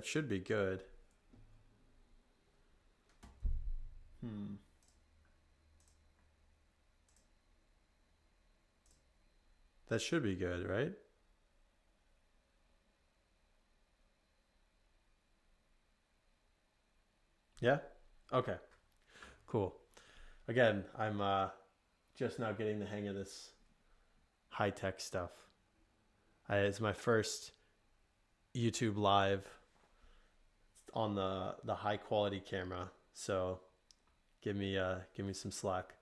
That should be good. That should be good, right? Yeah? Okay. Cool. Again, I'm just now getting the hang of this high tech stuff. It's my first YouTube live on the high quality camera, so give me some slack.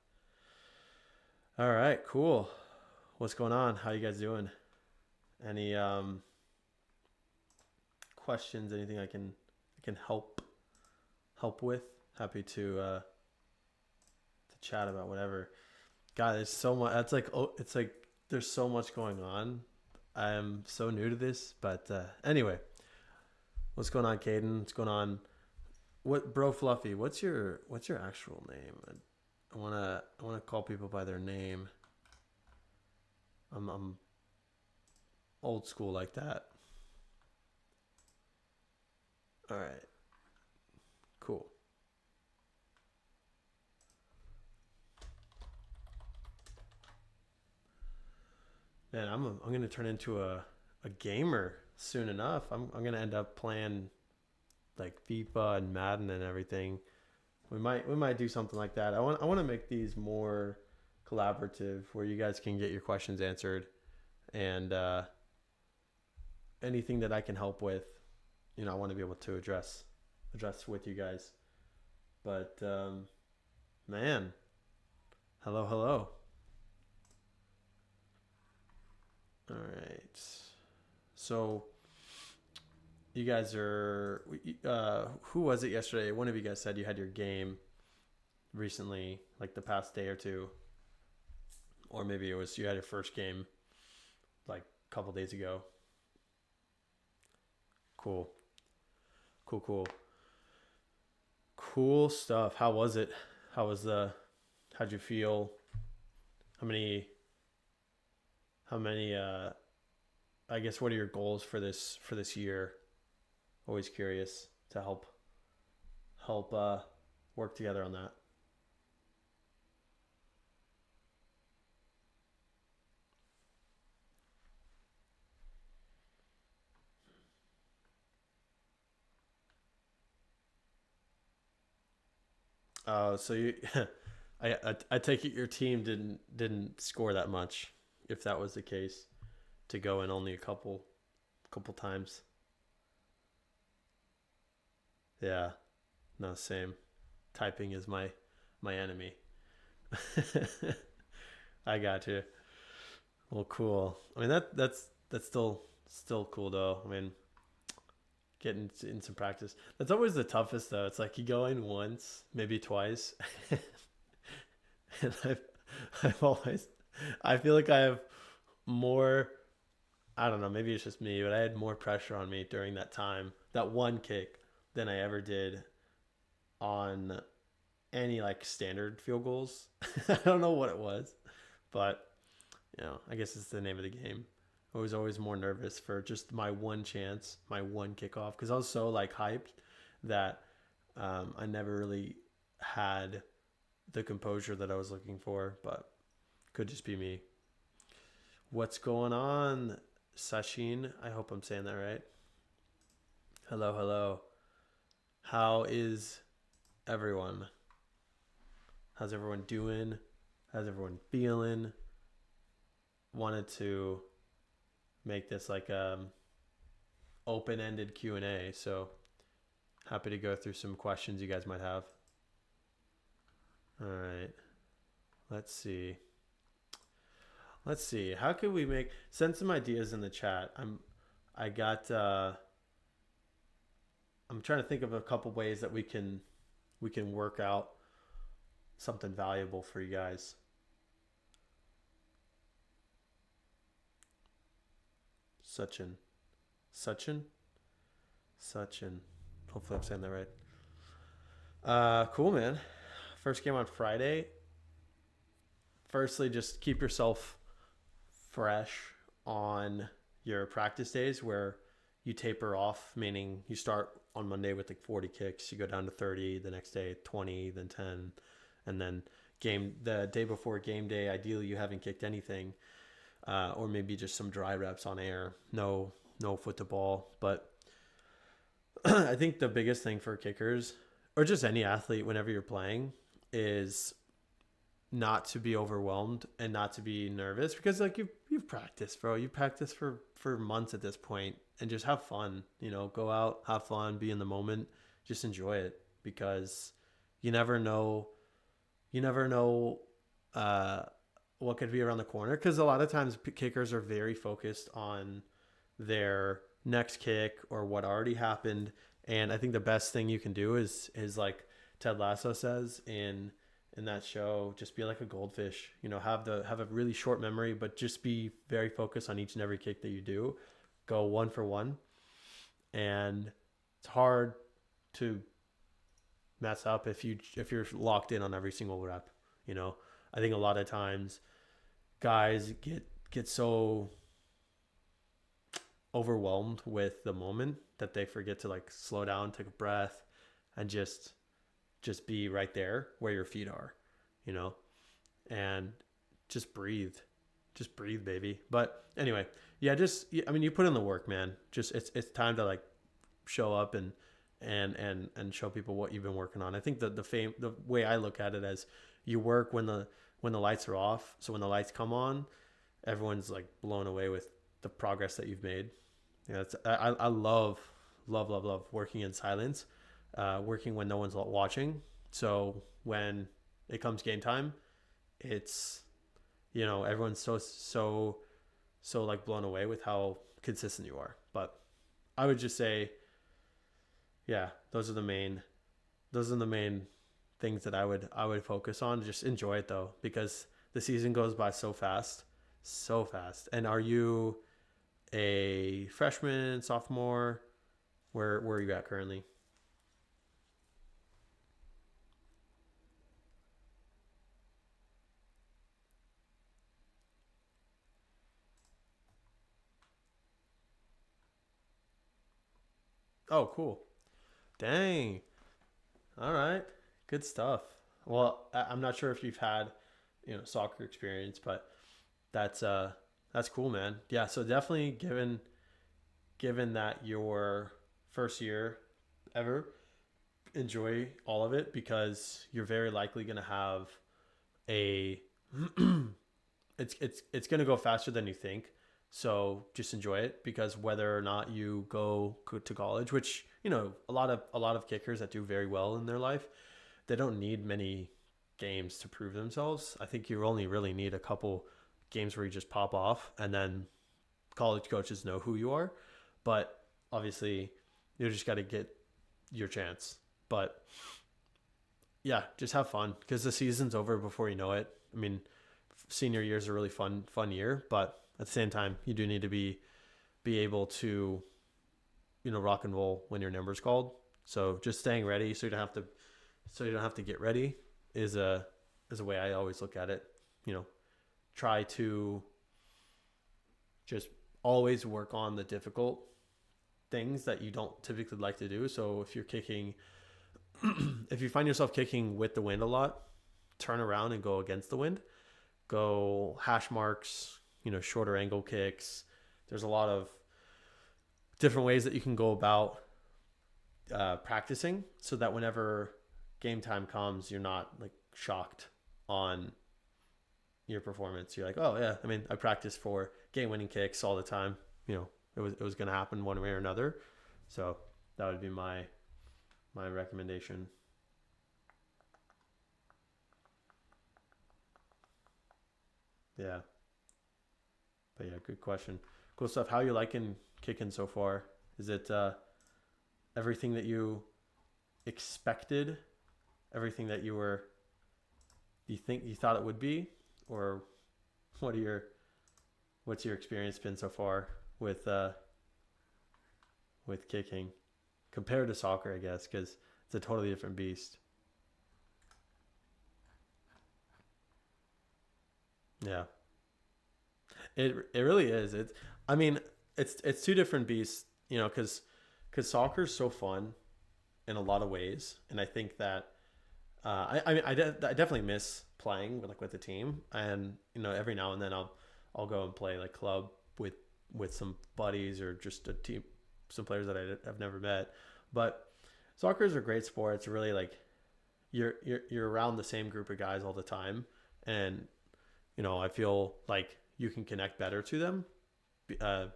All right, cool. What's going on? How you guys doing? Any questions? Anything I can help with? Happy to chat about whatever. God, there's so much. That's like it's like there's so much going on. I am so new to this, but anyway, what's going on, Caden? What's going on? What, bro, Fluffy? What's your actual name? I wanna call people by their name. I'm old school like that. All right, cool. Man, I'm gonna turn into a gamer soon enough. I'm gonna end up playing like FIFA and Madden and everything. We might do something like that. I want to make these more collaborative, where you guys can get your questions answered, and anything that I can help with, I want to be able to address with you guys. But man, hello, hello. All right. So you guys are. Who was it yesterday? One of you guys said you had your game recently, like the past day or two, or maybe it was you had your first game like a couple days ago. Cool, cool, cool, cool stuff. How was it? How was the? How'd you feel? How many? How many? I guess what are your goals for this year? Always curious to help work together on that. So you, I take it your team didn't score that much, if that was the case, to go in only a couple times. Yeah, no, same. Typing is my enemy. I got you. Well, cool. I mean that's still cool though. I mean, getting in some practice. That's always the toughest though. It's like you go in once, maybe twice, and I've always I feel like I have more. I don't know. Maybe it's just me, but I had more pressure on me during that time, that one kick, than I ever did on any like standard field goals. I don't know what it was, but I guess it's the name of the game. I was always more nervous for just my one chance, my one kickoff, because I was so like hyped that I never really had the composure that I was looking for. But could just be me. What's going on, Sashin? I hope I'm saying that right. Hello, hello. How is everyone? How's everyone doing? How's everyone feeling? Wanted to make this like open-ended Q&A, so happy to go through some questions you guys might have. All right. Let's see. Let's see. How could we make send some ideas in the chat? I got I'm trying to think of a couple ways that we can work out something valuable for you guys. Sachin. Sachin? Sachin. Hopefully I'm saying that right. Cool, man. First game on Friday. Firstly, just keep yourself fresh on your practice days where you taper off, meaning you start on Monday with like 40 kicks, you go down to 30, the next day 20, then 10, and then game the day before game day, ideally you haven't kicked anything, or maybe just some dry reps on air, no foot to ball. But I think the biggest thing for kickers or just any athlete whenever you're playing is not to be overwhelmed and not to be nervous, because like you've practiced, bro. You practiced for months at this point, and just have fun. Go out, have fun, be in the moment, just enjoy it, because you never know. You never know what could be around the corner, because a lot of times kickers are very focused on their next kick or what already happened. And I think the best thing you can do is like Ted Lasso says in that show, just be like a goldfish. Have a really short memory, but just be very focused on each and every kick that you do. Go one for one, and it's hard to mess up if you're locked in on every single rep. I think a lot of times guys get so overwhelmed with the moment that they forget to like slow down, take a breath, and just be right there where your feet are, you know, and just breathe, baby. But anyway, yeah, you put in the work, man. Just it's time to like show up and show people what you've been working on. I think the way I look at it as you work when the lights are off. So when the lights come on, everyone's like blown away with the progress that you've made. I love working in silence, working when no one's watching. So when it comes game time, it's, everyone's so like blown away with how consistent you are. But I would just say, yeah, those are the main things that I would focus on. Just enjoy it though, because the season goes by so fast, so fast. And are you a freshman, sophomore? Where are you at currently? Oh, cool. Dang. All right. Good stuff. Well, I'm not sure if you've had, soccer experience, but that's that's cool, man. Yeah, so definitely given that your first year ever, enjoy all of it, because you're very likely going to have a it's going to go faster than you think. So just enjoy it, because whether or not you go to college, which a lot of kickers that do very well in their life, they don't need many games to prove themselves. I think you only really need a couple games where you just pop off, and then college coaches know who you are. But obviously, you just got to get your chance. But yeah, just have fun, because the season's over before you know it. I mean, senior year is a really fun year, but at the same time, you do need to be able to, rock and roll when your number's called. So just staying ready, so you don't have to get ready, is a way I always look at it. You know, try to just always work on the difficult things that you don't typically like to do. So if you're kicking, if you find yourself kicking with the wind a lot, turn around and go against the wind. Go hash marks, shorter angle kicks. There's a lot of different ways that you can go about practicing, so that whenever game time comes, you're not like shocked on your performance. You're like, oh yeah, I mean, I practice for game winning kicks all the time. It was going to happen one way or another. So that would be my recommendation. Yeah, but yeah, good question. Cool stuff. How you liking kicking so far? Is it everything that you expected? Everything that you think you thought it would be, or what are your what's your experience been so far with kicking compared to soccer? I guess because it's a totally different beast. Yeah, it really is. I mean, it's two different beasts because soccer's so fun in a lot of ways, and I think that I definitely miss playing with the team, and every now and then I'll go and play like club with some buddies or just a team, some players that I've never met. But soccer is a great sport. It's really like you're around the same group of guys all the time, and I feel like you can connect better to them. Uh,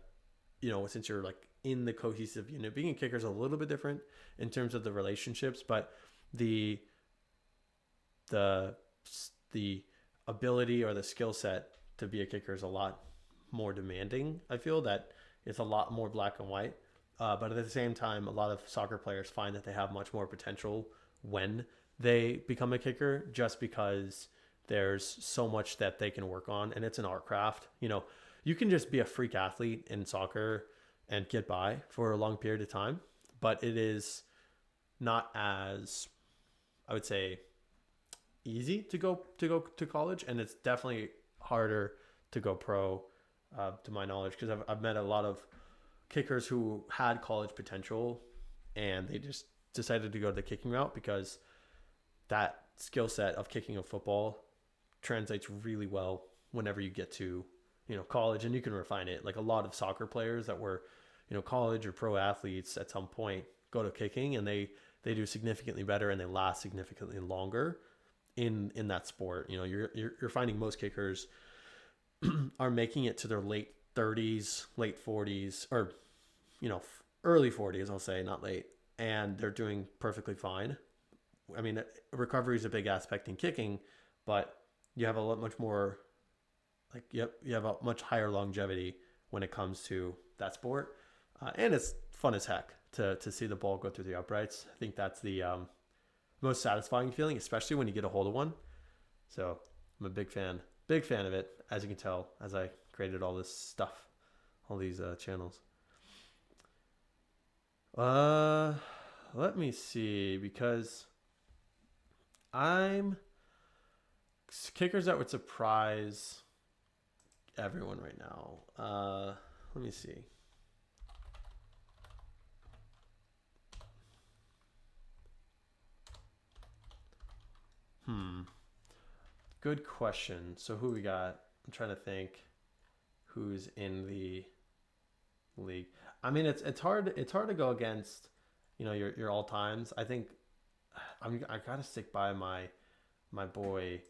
since you're like in the cohesive unit, being a kicker is a little bit different in terms of the relationships, but the the the ability or the skill set to be a kicker is a lot more demanding. I feel that it's a lot more black and white. But at the same time, a lot of soccer players find that they have much more potential when they become a kicker, just because there's so much that they can work on, and it's an art craft. You can just be a freak athlete in soccer and get by for a long period of time, but it is not as, I would say, easy to go to college, and it's definitely harder to go pro, to my knowledge, because I've met a lot of kickers who had college potential and they just decided to go the kicking route because that skill set of kicking a football translates really well whenever you get to college, and you can refine it. Like a lot of soccer players that were college or pro athletes at some point go to kicking, and they do significantly better and they last significantly longer in that sport. You're finding most kickers are making it to their late 30s, late 40s, or early 40s, I'll say, not late, and they're doing perfectly fine. I mean, recovery is a big aspect in kicking, but you have a lot much more, like, you have a much higher longevity when it comes to that sport, and it's fun as heck to see the ball go through the uprights. I think that's the most satisfying feeling, especially when you get a hold of one. So I'm a big fan of it, as you can tell, as I created all this stuff, all these channels. Let me see, because I'm kickers that would surprise everyone right now. Let me see. Good question. So who we got? I'm trying to think who's in the league. I mean, it's hard to go against your all times. I think I gotta stick by my boy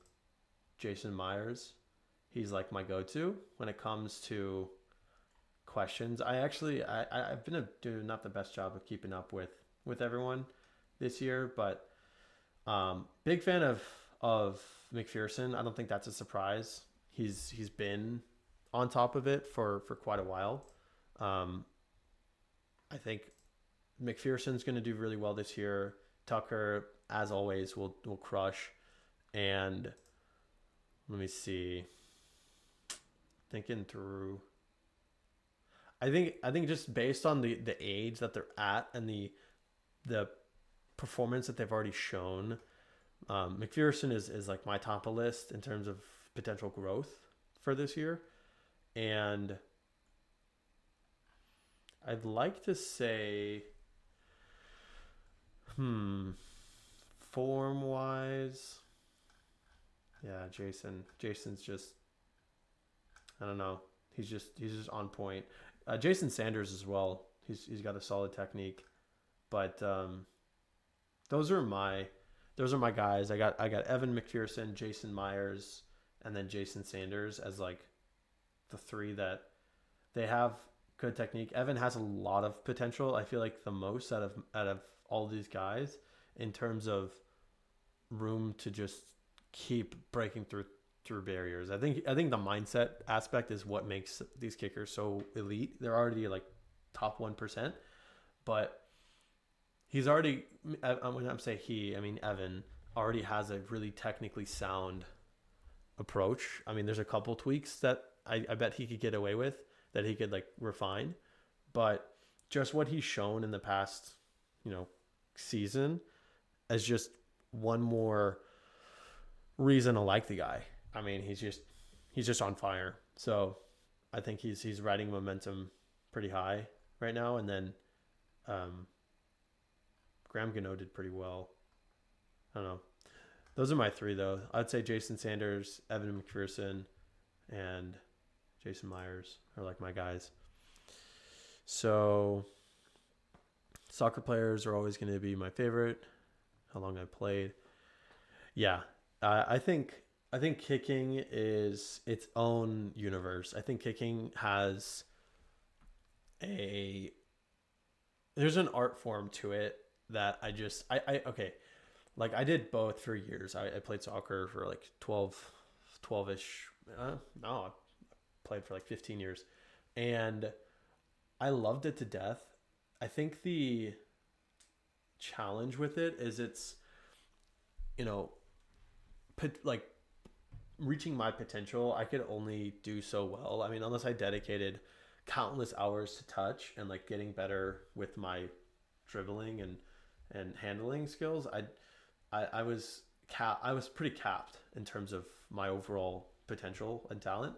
Jason Myers. He's like my go-to when it comes to questions. I've been doing not the best job of keeping up with everyone this year, but big fan of McPherson. I don't think that's a surprise. He's been on top of it for quite a while. I think McPherson's going to do really well this year. Tucker, as always, will crush. And let me see. Thinking through. I think just based on the age that they're at and the performance that they've already shown, McPherson is like my top of list in terms of potential growth for this year. And I'd like to say, form wise, yeah, Jason's just, I don't know, he's just on point. Jason Sanders as well. He's got a solid technique, but those are my guys. I got Evan McPherson, Jason Myers, and then Jason Sanders as like the three that they have good technique. Evan has a lot of potential. I feel like the most out of all these guys in terms of room to just keep breaking through barriers. I think the mindset aspect is what makes these kickers so elite. They're already like top 1%, but he's already, when I'm saying he, I mean Evan already has a really technically sound approach. I mean, there's a couple tweaks that I bet he could get away with, that he could like refine, but just what he's shown in the past, season as just one more reason to like the guy. I mean, he's just on fire. So I think he's riding momentum pretty high right now, and then um, Graham Gano did pretty well. I don't know. Those are my three though. I'd say Jason Sanders, Evan McPherson, and Jason Myers are like my guys. So soccer players are always going to be my favorite. How long I played. Yeah, I think kicking is its own universe. I think kicking has a there's an art form to it that I okay. Like I did both for years. I played soccer for like 12-ish. No, I played for like 15 years. And I loved it to death. I think the challenge with it is it's, you know, like reaching my potential. I could only do so well. I mean, unless I dedicated countless hours to touch and like getting better with my dribbling and handling skills, I was I was pretty capped in terms of my overall potential and talent.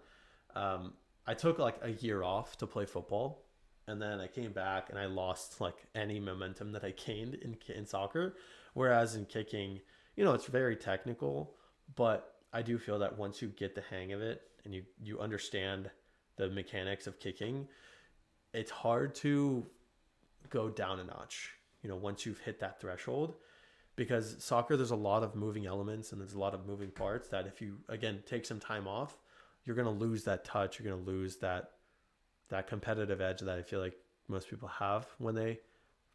I took like a year off to play football, and then I came back and I lost like any momentum that I gained in soccer. Whereas in kicking, you know, it's very technical, but I do feel that once you get the hang of it and you understand the mechanics of kicking, it's hard to go down a notch. You know, once you've hit that threshold, because soccer, there's a lot of moving elements and there's a lot of moving parts that if you again take some time off, you're going to lose that touch. You're going to lose that competitive edge that I feel like most people have when they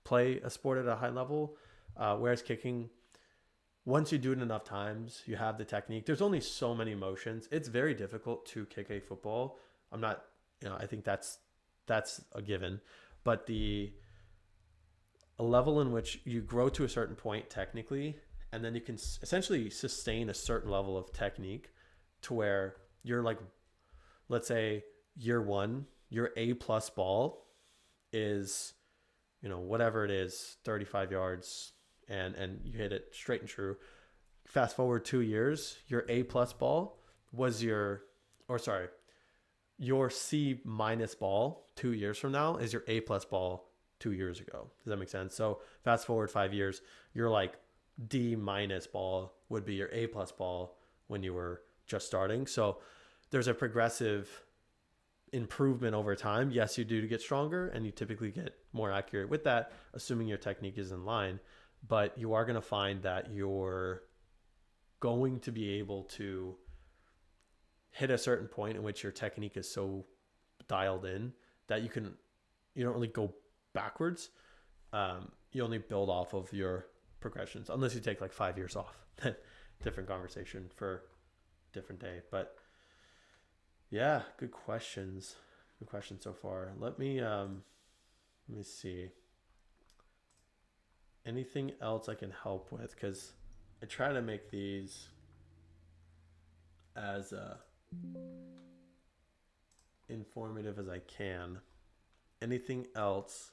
play a sport at a high level. Whereas kicking, once you do it enough times, you have the technique. There's only so many motions. It's very difficult to kick a football. I'm not, you know, I think that's a given, but a level in which you grow to a certain point technically, and then you can essentially sustain a certain level of technique to where you're like, let's say year one, your A plus ball is, you know, whatever it is, 35 yards, and you hit it straight and true. Fast forward 2 years, your A plus ball was your C minus ball 2 years from now is your A plus ball 2 years ago. Does that make sense? So fast forward 5 years, your like D minus ball would be your A plus ball when you were just starting. So there's a progressive improvement over time. Yes, you do get stronger and you typically get more accurate with that, assuming your technique is in line. But you are going to find that you're going to be able to hit a certain point in which your technique is so dialed in that you don't really go backwards. You only build off of your progressions, unless you take like 5 years off. Different conversation for a different day. But yeah, good questions. Good questions so far. Let me see. Anything else I can help with? Because I try to make these as informative as I can. Anything else?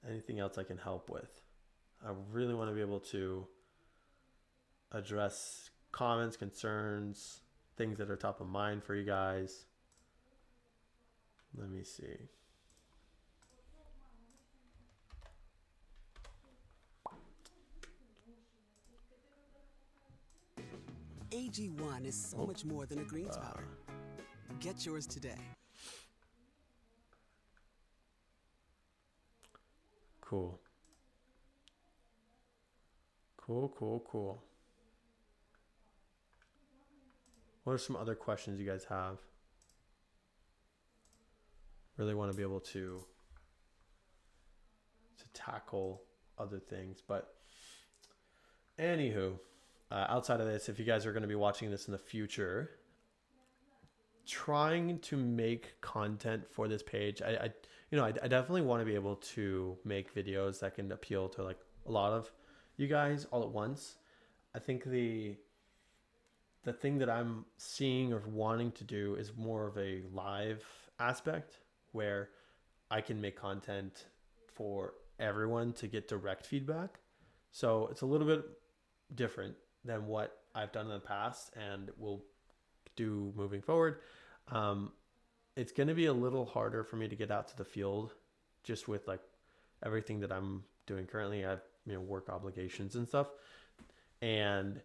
Anything else I can help with? I really want to be able to address comments, concerns, things that are top of mind for you guys. Let me see. AG1 is so much more than a greens powder. Get yours today. Cool. Cool. What are some other questions you guys have? Really want to be able to tackle other things, but anywho, outside of this, if you guys are going to be watching this in the future, trying to make content for this page, I definitely want to be able to make videos that can appeal to like a lot of you guys all at once. I think the thing that I'm seeing or wanting to do is more of a live aspect where I can make content for everyone to get direct feedback. So it's a little bit different than what I've done in the past and will do moving forward. it's going to be a little harder for me to get out to the field just with like everything that I'm doing currently. I have, work obligations and stuff. And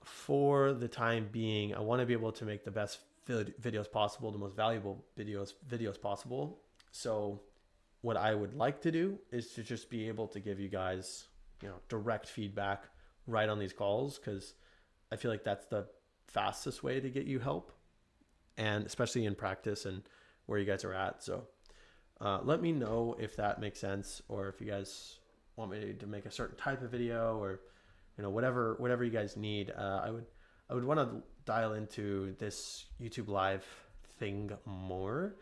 for the time being, I want to be able to make the best videos possible, the most valuable videos possible. So what I would like to do is to just be able to give you guys, direct feedback right on these calls, because I feel like that's the fastest way to get you help, and especially in practice and where you guys are at. So let me know if that makes sense, or if you guys want me to make a certain type of video, or whatever you guys need. I would want to dial into this YouTube live thing more,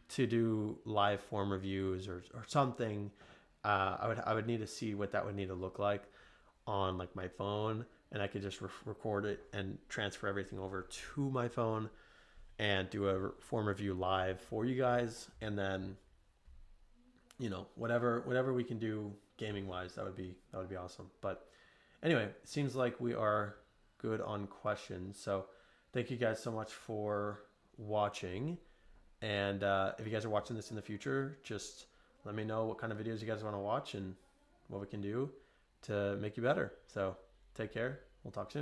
to do live form reviews or something. I would need to see what that would need to look like on like my phone, and I could just record it and transfer everything over to my phone and do a form review live for you guys. And then, whatever we can do gaming wise, that would be awesome. But anyway, it seems like we are good on questions. So thank you guys so much for watching. And if you guys are watching this in the future, just let me know what kind of videos you guys want to watch and what we can do to make you better. So take care. We'll talk soon.